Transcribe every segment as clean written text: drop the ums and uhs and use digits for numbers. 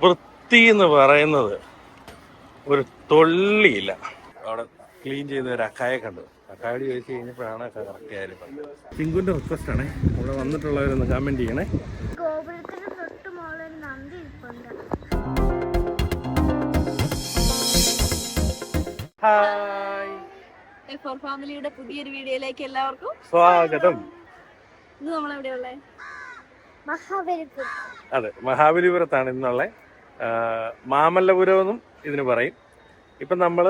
വൃത്തി എന്ന് പറയുന്നത് ഒരു തൊള്ളിയില്ല. അവിടെ ക്ലീൻ ചെയ്ത ഒരു അക്കായെ കണ്ടു. അക്കായോട് ചോദിച്ചു കഴിഞ്ഞപ്പോഴാണ് കറക്റ്റ് ആയാലും പറഞ്ഞത്. ചിങ്കുവിൻ്റെ റിക്വസ്റ്റ് ആണേ, ഇവിടെ വന്നിട്ടുള്ളവരൊന്ന് കമൻറ്റ് ചെയ്യണേ. ഹായ്, എ4 ഫാമിലിയുടെ പുതിയൊരു വീഡിയോയിലേക്ക് എല്ലാവർക്കും സ്വാഗതം. ഇന്ന് നമ്മളെവിടെയുള്ള അതെ, മഹാബലിപുരത്താണ് ഇന്നുള്ള. മാമല്ലപുരം എന്നും ഇതിന് പറയും. ഇപ്പം നമ്മൾ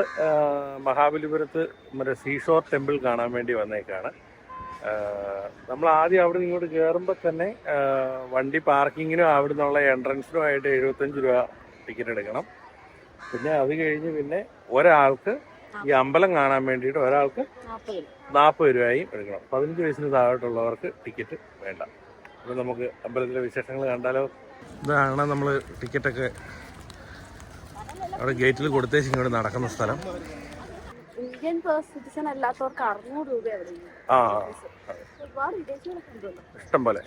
മഹാബലിപുരത്ത് മറ്റേ സീഷോർ ടെമ്പിൾ കാണാൻ വേണ്ടി വന്നേക്കാണ്. നമ്മൾ ആദ്യം അവിടെ നിന്ന് ഇങ്ങോട്ട് കയറുമ്പോൾ തന്നെ വണ്ടി പാർക്കിങ്ങിനും അവിടെ നിന്നുള്ള എൻട്രൻസിനും ആയിട്ട് 75 രൂപ ടിക്കറ്റ് എടുക്കണം. പിന്നെ അത് കഴിഞ്ഞ് പിന്നെ ഒരാൾക്ക് ഈ അമ്പലം കാണാൻ വേണ്ടിയിട്ട് ഒരാൾക്ക് 40 രൂപയും എടുക്കണം. 15 വയസ്സിന് താഴോട്ടുള്ളവർക്ക് ടിക്കറ്റ് വേണ്ട. അപ്പോൾ നമുക്ക് അമ്പലത്തിലെ വിശേഷങ്ങൾ കണ്ടാലോ. ഇതാണ് നമ്മൾ ടിക്കറ്റൊക്കെ അവിടെ ഗേറ്റിൽ കൊടുത്തേച്ച് ഇങ്ങോട്ട് നടക്കുന്ന സ്ഥലം. ഇന്ത്യൻ സിറ്റിസൺ അല്ലാത്തവർക്ക് 600 രൂപ. ഇഷ്ടം പോലെ.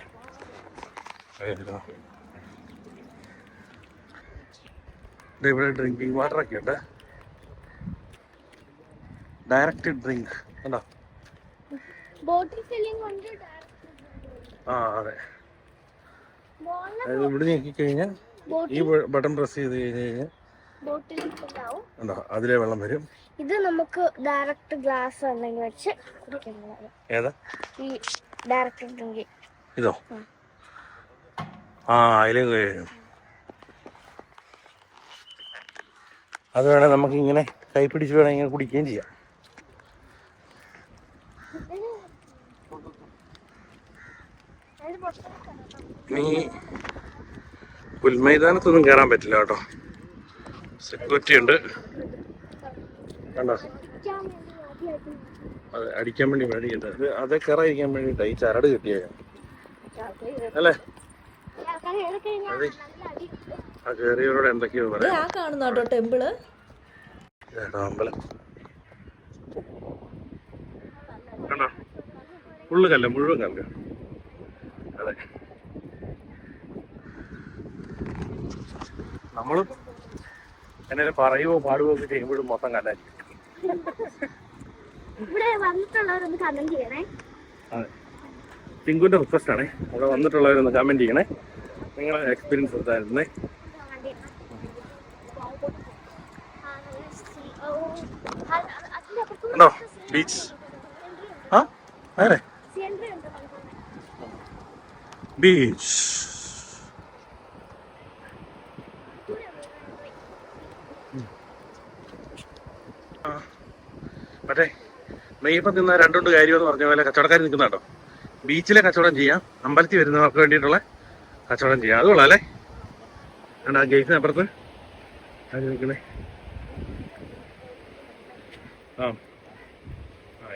ഇവിടെ ഡ്രിങ്കിങ് വാട്ടർ ഒക്കെ ഉണ്ട്. ഡയറക്റ്റ് ഡ്രിങ്ക് കണ്ടോ? അതെ. ഇവിടെ നോക്കിക്കഴിഞ്ഞാൽ ഈ ബട്ടൺ പ്രസ് ചെയ്ത് കഴിഞ്ഞാൽ ഉണ്ടോ, അതിലെ വെള്ളം വരും. ഇത് നമുക്ക് ഡയറക്റ്റ് ഗ്ലാസ് ഉണ്ടെങ്കിൽ വെച്ച് ഏതാ ഈ ഡയറക്റ്റ് ഡ്രിങ്ക്? ഇതോ? അതിലേക്ക് വരും. അത് വേണേൽ നമുക്ക് ഇങ്ങനെ കൈ പിടിച്ച് വേണമെങ്കിൽ ഇങ്ങനെ കുടിക്കുകയും ചെയ്യാം. നീ പുൽമൈതാനത്തൊന്നും കയറാൻ പറ്റില്ല കേട്ടോ, സെക്യൂരിറ്റി ഉണ്ട്. കണ്ടോ, അതെ, അടിക്കാൻ വേണ്ടി വഴിയുണ്ട്. അതേ കയറാതിരിക്കാൻ വേണ്ടിയിട്ടാ ഈ ചരട് കിട്ടിയ അല്ലേ? ആ കയറിയവരോട് എന്തൊക്കെയോ പറയാം. കാണുന്നോ ടെമ്പിള്? അമ്പലം കണ്ടോ, ഫുള്ള് കല്ല, മുഴുവൻ കല്ല. അതെ, നമ്മളും എന്നെ പറയുവോ പാടുവോ ഒക്കെ ചെയ്യുമ്പോഴും മൊത്തം കല്ലായിരിക്കും. അതെ, ചിങ്കുവിൻ്റെ റിക്വസ്റ്റ് ആണേ, അവിടെ വന്നിട്ടുള്ളവരൊന്ന് കമൻറ്റ് ചെയ്യണേ, നിങ്ങളെ എക്സ്പീരിയൻസ് എന്തായിരുന്നേ. ആണോ ബീച്ച്? അതെ, ബീച്ച്. മറ്റേ നെയ്യപ്പം തിന്ന രണ്ടുണ്ട് കാര്യമെന്ന് പറഞ്ഞ പോലെ കച്ചവടക്കാർ നിൽക്കുന്ന കേട്ടോ. ബീച്ചിലെ കച്ചവടം ചെയ്യാം, അമ്പലത്തിൽ വരുന്നവർക്ക് വേണ്ടിയിട്ടുള്ള കച്ചവടം ചെയ്യാം. അത് കൊള്ളാം അല്ലേ? ആ ഗേറ്റിന് അപ്പുറത്ത് അത് നിൽക്കണേ.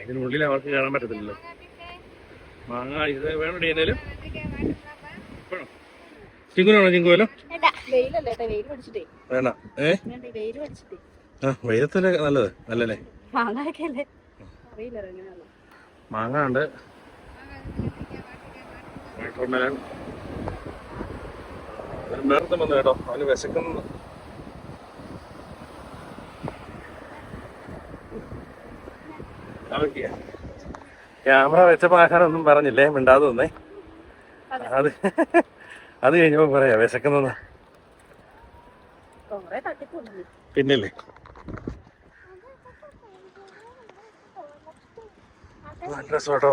ഇതിനുള്ളിൽ അവർക്ക് കാണാൻ പറ്റത്തില്ലല്ലോ. മാങ്ങ ഇത് വേണം ഡീനേലും. ചിങ്കുനാണോ? ചിങ്കുവല്ലോ വേണ്ട. വെയിലത്തല്ലേ നല്ലത്, നല്ലല്ലേ? മാങ്ങ ഉണ്ട്, വാട്ടർമെലൺ. നേരത്തെ വന്നു കേട്ടോ, അവന് വിശക്കുന്നു. ക്യാമറ വെച്ചപ്പോ ആഹാരമൊന്നും പറഞ്ഞില്ലേ, മിണ്ടാതെ നിന്നേ. അത് കഴിഞ്ഞപ്പോ പറയാ വിശക്കുന്ന. പിന്നില്ലേ, നല്ല രസം കേട്ടോ.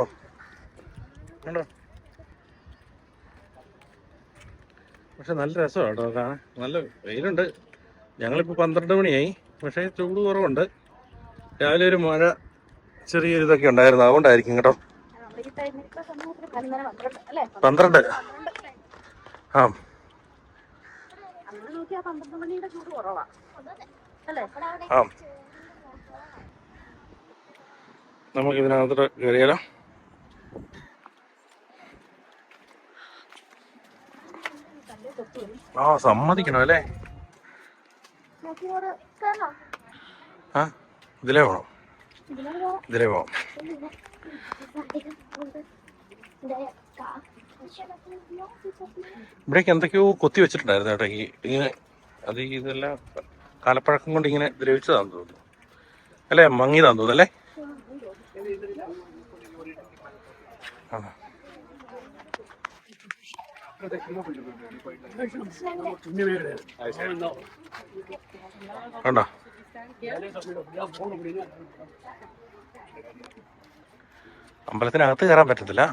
കണ്ടോ, പക്ഷെ നല്ല രസമാണ് കേട്ടോ കാണാൻ. നല്ല വെയിലുണ്ട്. ഞങ്ങളിപ്പോൾ 12 മണിയായി, പക്ഷേ ചൂട് കുറവുണ്ട്. രാവിലെ ഒരു മഴ ചെറിയൊരു ഇതൊക്കെ ഉണ്ടായിരുന്നു, അതുകൊണ്ടായിരിക്കും കേട്ടോ. 12 ആ നമുക്ക് ഇതിനകത്തോട്ട് കയറിയാലോ. സമ്മതിക്കണം അല്ലേ? ഇതിലേ പോണം, ഇതിലേ പോവാം. ഇവിടേക്ക് എന്തൊക്കെയോ കൊത്തി വെച്ചിട്ടുണ്ടായിരുന്നു കേട്ടോ. ഇങ്ങനെ അത് ഇതെല്ലാം കാലപ്പഴക്കം കൊണ്ട് ഇങ്ങനെ ദ്രവിച്ചതാണെന്ന് തോന്നുന്നു അല്ലേ, മങ്ങിയതാന്ന് തോന്നുന്നു അല്ലേ? ആ കണ്ടോ? അമ്പലത്തിനകത്ത് കയറാൻ പറ്റത്തില്ല,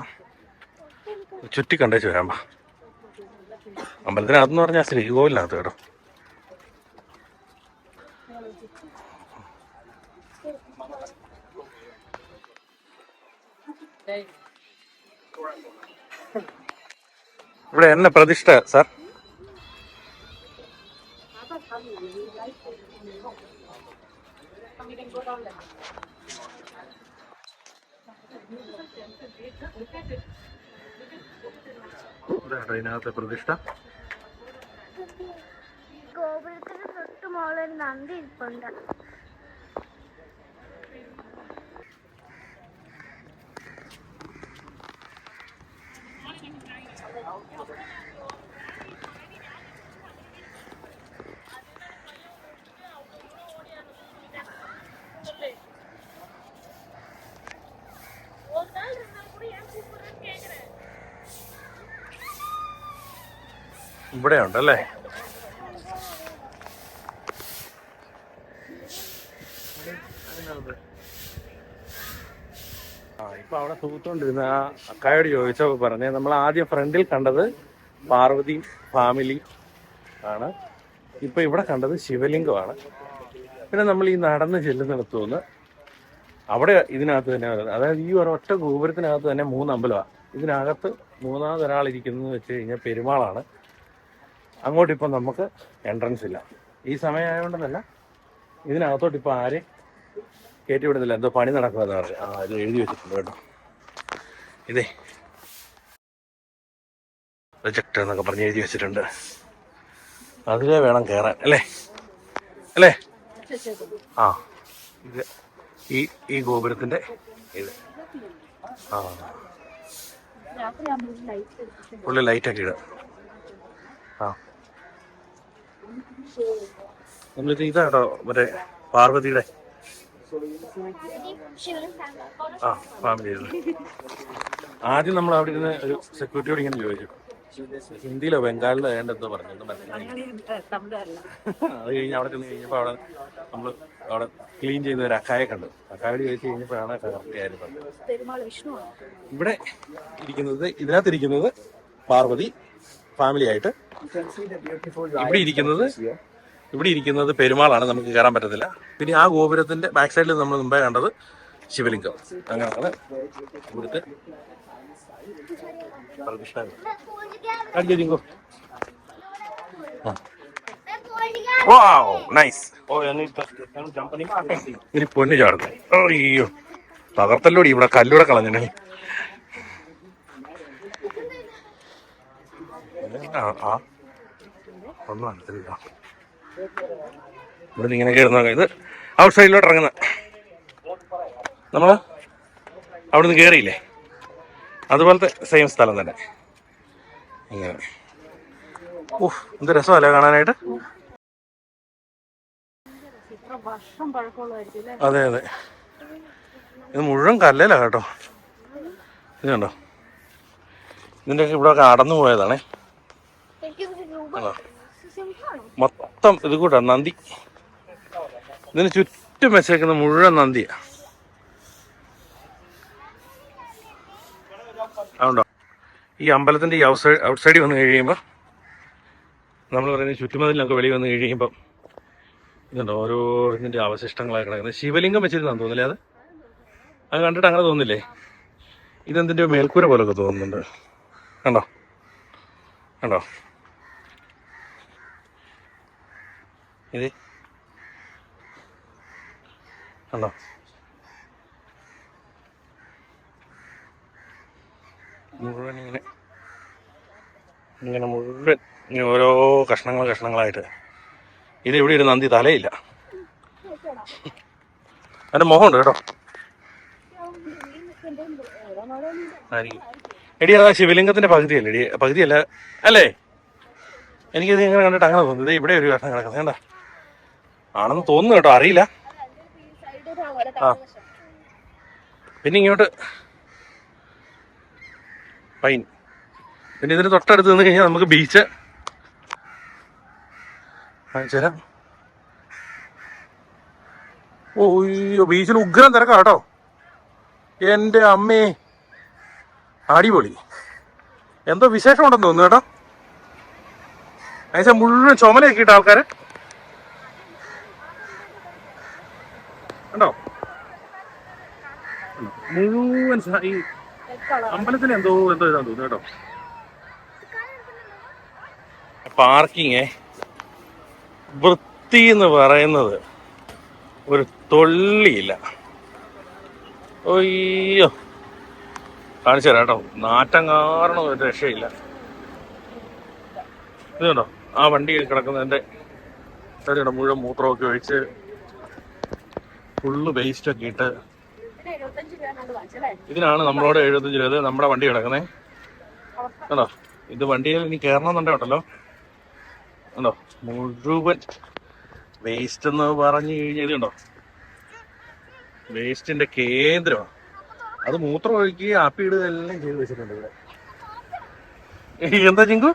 ചുറ്റി കണ്ടേച്ച് വരാമ്പ. അമ്പലത്തിനകത്തെന്ന് പറഞ്ഞാൽ ശ്രീകോവിലിനകത്ത് കേട്ടോ. ഇവിടെ എന്നെ പ്രതിഷ്ഠ സാർ? ഇതിനകത്തെ പ്രതിഷ്ഠ ഗോപുരത്തിന് തൊട്ട് മുകളിൽ നന്ദി ഇരിപ്പുണ്ട്. ഇവിടെ ഉണ്ടല്ലേ? ഇപ്പൊ അവിടെ തൂത്തോണ്ടിരുന്ന ആ അക്കായോട് ചോദിച്ചപ്പോൾ പറഞ്ഞേ, നമ്മൾ ആദ്യം ഫ്രണ്ടിൽ കണ്ടത് പാർവതി ഫാമിലി ആണ്, ഇപ്പൊ ഇവിടെ കണ്ടത് ശിവലിംഗമാണ്. പിന്നെ നമ്മൾ ഈ നടന്ന് ചെല്ലുന്നിടത്തുനിന്ന് അവിടെ ഇതിനകത്ത് തന്നെ, അതായത് ഈ ഒരൊറ്റ ഗോപുരത്തിനകത്ത് തന്നെ 3 അമ്പലമാണ്. ഇതിനകത്ത് മൂന്നാമത് ഒരാളിരിക്കുന്നത് വെച്ച് കഴിഞ്ഞാൽ പെരുമാളാണ്. അങ്ങോട്ട് ഇപ്പം നമുക്ക് എൻട്രൻസ് ഇല്ല, ഈ സമയമായതുകൊണ്ടെന്നല്ല, ഇതിനകത്തോട്ട് ഇപ്പം ആരെയും കയറ്റി വിടുന്നില്ല, എന്തോ പണി നടക്കുമെന്ന് പറഞ്ഞു. ഇത് എഴുതി വെച്ചിട്ടുണ്ട് കേട്ടോ, ഇതേ പ്രൊജക്ട് എന്നൊക്കെ പറഞ്ഞ് എഴുതി വെച്ചിട്ടുണ്ട്. അതിലേ വേണം കയറാൻ അല്ലേ? അല്ലേ? ആ ഇത് ഈ ഗോപുരത്തിന്റെ ഇത് പുള്ളി ലൈറ്റൊക്കെ ഇടുക. നമ്മളിത് ഇതാട്ടോ മറ്റേ പാർവതിയുടെ ഫാമിലി. ആദ്യം നമ്മൾ അവിടെ ഇരുന്ന് ഒരു സെക്യൂരിറ്റിയോട് ഇങ്ങനെ ചോദിച്ചു, ഹിന്ദിയിലോ ബംഗാളിലോ വേണ്ടെന്തോ പറഞ്ഞു, അത് കഴിഞ്ഞ് അവിടെ ചെന്ന് കഴിഞ്ഞപ്പോൾ അവിടെ നമ്മൾ അവിടെ ക്ലീൻ ചെയ്യുന്ന ഒരു അക്കായെ കണ്ടു. അക്കായോട് ചോദിച്ചു കഴിഞ്ഞപ്പോഴാണ് കറക്റ്റ് പറഞ്ഞത്. ഇവിടെ ഇരിക്കുന്നത്, ഇതിനകത്തിരിക്കുന്നത് പാർവതി ഫാമിലി ആയിട്ട്, ഇവിടെ ഇരിക്കുന്നത് പെരുമാളാണ്, നമുക്ക് കയറാൻ പറ്റത്തില്ല. പിന്നെ ആ ഗോപുരത്തിന്റെ ബാക്ക് സൈഡിൽ നമ്മൾ മുമ്പേ കണ്ടത് ശിവലിംഗം. അങ്ങനെയാണ് ഇവിടുത്തെ പ്രതിഷ്ഠ. ഇനി പൊന്നു ചാടുന്നു. അയ്യോ തകർത്തല്ലോടി, ഇവിടെ കല്ലൂടെ കളഞ്ഞു. ഒന്നും മനസ്സിലില്ല. ഇവിടെ ഇങ്ങനെ കയറുന്ന ഇത് ഔട്ട് സൈഡിലോട്ട് ഇറങ്ങുന്ന, നമ്മള് അവിടുന്ന് കയറിയില്ലേ, അതുപോലത്തെ സെയിം സ്ഥലം തന്നെ. ഇങ്ങനെ എന്ത് രസമല്ലേ കാണാനായിട്ട്. അതെ അതെ, ഇത് മുഴുവൻ കല്ലേലാ കേട്ടോ. ഇത് കണ്ടോ, ഇതിൻ്റെയൊക്കെ ഇവിടെയൊക്കെ അടന്നു പോയതാണേ. മൊത്തം ഇത് കൂട്ടാ നന്ദി, ഇതിന് ചുറ്റും വെച്ചേക്കുന്ന മുഴുവൻ നന്ദിയാ. അതുകൊണ്ടോ ഈ അമ്പലത്തിന്റെ ഈ ഔട്ട് സൈഡിൽ വന്ന് കഴിയുമ്പോൾ നമ്മൾ പറയുന്നത് ചുറ്റുമതിലൊക്കെ വെളി വന്ന് കഴിയുമ്പം ഇതുണ്ടോ ഓരോ ഇതിന്റെ അവശിഷ്ടങ്ങളായി കിടക്കുന്നത്. ശിവലിംഗം വെച്ചിരുന്നാന്ന് തോന്നില്ലേ അത് കണ്ടിട്ട് അങ്ങനെ തോന്നില്ലേ? ഇതെന്തിൻ്റെ മേൽക്കൂര പോലൊക്കെ തോന്നുന്നുണ്ട്. കണ്ടോ കണ്ടോ ഇത് കണ്ടോ? മുഴുവൻ ഇങ്ങനെ മുഴുവൻ ഇങ്ങനെ ഓരോ കഷ്ണങ്ങളായിട്ട്. ഇത് ഇവിടെ ഒരു നന്ദി തലയില്ല, അതിന്റെ മുഖമുണ്ട് കേട്ടോ. ആയിരിക്കും എടി, അതാ ശിവലിംഗത്തിന്റെ പകുതിയല്ലേ? പകുതിയല്ല അല്ലേ? എനിക്കിത് ഇങ്ങനെ കണ്ടിട്ട് അങ്ങനെ തോന്നുന്നത് ഇവിടെ ഒരു കഷ്ണം കിടക്കുന്നത് കണ്ട ആണെന്ന് തോന്നുന്നു കേട്ടോ, അറിയില്ല. ആ പിന്നെ ഇങ്ങോട്ട് പൈൻ, പിന്നെ ഇതിന് തൊട്ടടുത്ത് നിന്ന് കഴിഞ്ഞാൽ നമുക്ക് ബീച്ച് കാണിച്ചു തരാം. ഓ അയ്യോ, ബീച്ചിൽ ഉഗ്രം തിരക്കാ കേട്ടോ. എൻ്റെ അമ്മേ, അടിപൊളി. എന്തോ വിശേഷം ഉണ്ടെന്ന് തോന്നുന്നു കേട്ടോ. അതിന് മുഴുവൻ ചുമലയൊക്കെ ഇട്ട ആൾക്കാര് ഉണ്ടോ, മുഴുവൻ ഈ അമ്പലത്തിൽ എന്തോ ഇതാന്ന് തോന്നുന്നു കേട്ടോ. പാർക്കിങ് വൃത്തി എന്ന് പറയുന്നത് ഒരു തൊള്ളിയില്ല. അയ്യോ, കാണിച്ചു തരാം കേട്ടോ. നാറ്റം കാരണം ഒരു രക്ഷയില്ല. ഇത് കണ്ടോ, ആ വണ്ടി കിടക്കുന്നതിൻ്റെ കേട്ടോ, മുഴുവൻ മൂത്രമൊക്കെ ഒഴിച്ച് ഫുള്ള് വേസ്റ്റൊക്കെ ഇട്ട്. ഇതിനാണ് നമ്മളോട് 75 രൂപ നമ്മുടെ വണ്ടി കിടക്കുന്നത് കേട്ടോ. ഇത് വണ്ടിയിൽ ഇനി കയറണമെന്നുണ്ടോ കണ്ടോ, മുഴുവൻ വേസ്റ്റ് എന്ന് പറഞ്ഞു കഴിഞ്ഞാൽ കണ്ടോ, വേസ്റ്റിന്റെ കേന്ദ്രമാണ്. അത് മൂത്രം ഒഴിക്കുകയും ആപ്പിയിടുക എല്ലാം ചെയ്ത് വെച്ചിട്ടുണ്ട് ഇവിടെ. എന്താ ചിങ്കു,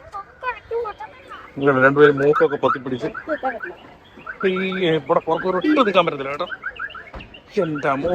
രണ്ടുപേരും മൂക്കൊക്കെ പൊത്തിപ്പിടിച്ച് ഇവിടെ പുറത്തൊരിട്ട് നിൽക്കാൻ പറ്റത്തില്ല കേട്ടോ. എൻ്റെ അമ്മോ,